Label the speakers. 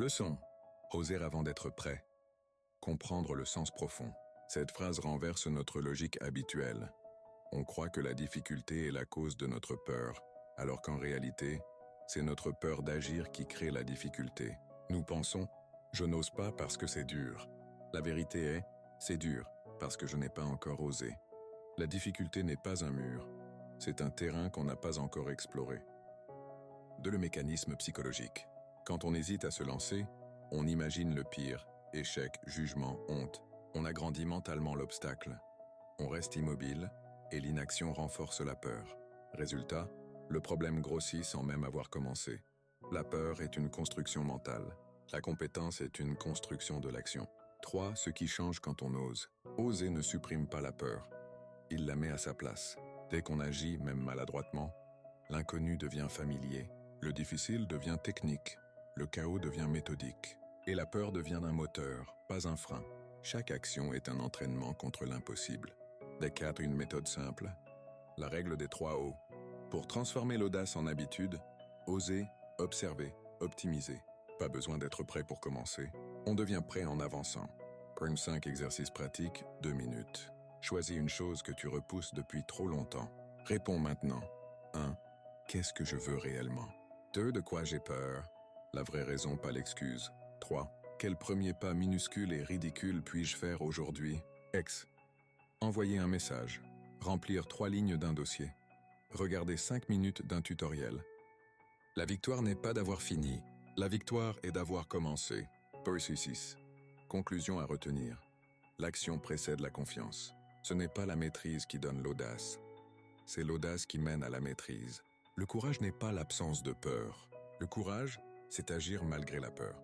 Speaker 1: Leçon. Oser avant d'être prêt. Comprendre le sens profond. Cette phrase renverse notre logique habituelle. On croit que la difficulté est la cause de notre peur, alors qu'en réalité, c'est notre peur d'agir qui crée la difficulté. Nous pensons « je n'ose pas parce que c'est dur ». La vérité est « c'est dur parce que je n'ai pas encore osé ». La difficulté n'est pas un mur, c'est un terrain qu'on n'a pas encore exploré. Le mécanisme psychologique. Quand on hésite à se lancer, on imagine le pire, échec, jugement, honte. On agrandit mentalement l'obstacle. On reste immobile et l'inaction renforce la peur. Résultat, le problème grossit sans même avoir commencé. La peur est une construction mentale. La compétence est une construction de l'action. 3. Ce qui change quand on ose. Oser ne supprime pas la peur. Il la met à sa place. Dès qu'on agit, même maladroitement, l'inconnu devient familier. Le difficile devient technique. Le chaos devient méthodique. Et la peur devient un moteur, pas un frein. Chaque action est un entraînement contre l'impossible. Des 4, une méthode simple. La règle des 3 O. Pour transformer l'audace en habitude, oser, observer, optimiser. Pas besoin d'être prêt pour commencer. On devient prêt en avançant. Prime 5 exercices pratiques, 2 minutes. Choisis une chose que tu repousses depuis trop longtemps. Réponds maintenant. 1. Qu'est-ce que je veux réellement? 2. De quoi j'ai peur? La vraie raison, pas l'excuse. 3. Quel premier pas minuscule et ridicule puis-je faire aujourd'hui? X. Envoyer un message. Remplir 3 lignes d'un dossier. Regarder 5 minutes d'un tutoriel. La victoire n'est pas d'avoir fini. La victoire est d'avoir commencé. Percy 6. Conclusion à retenir. L'action précède la confiance. Ce n'est pas la maîtrise qui donne l'audace. C'est l'audace qui mène à la maîtrise. Le courage n'est pas l'absence de peur. Le courage, c'est agir malgré la peur.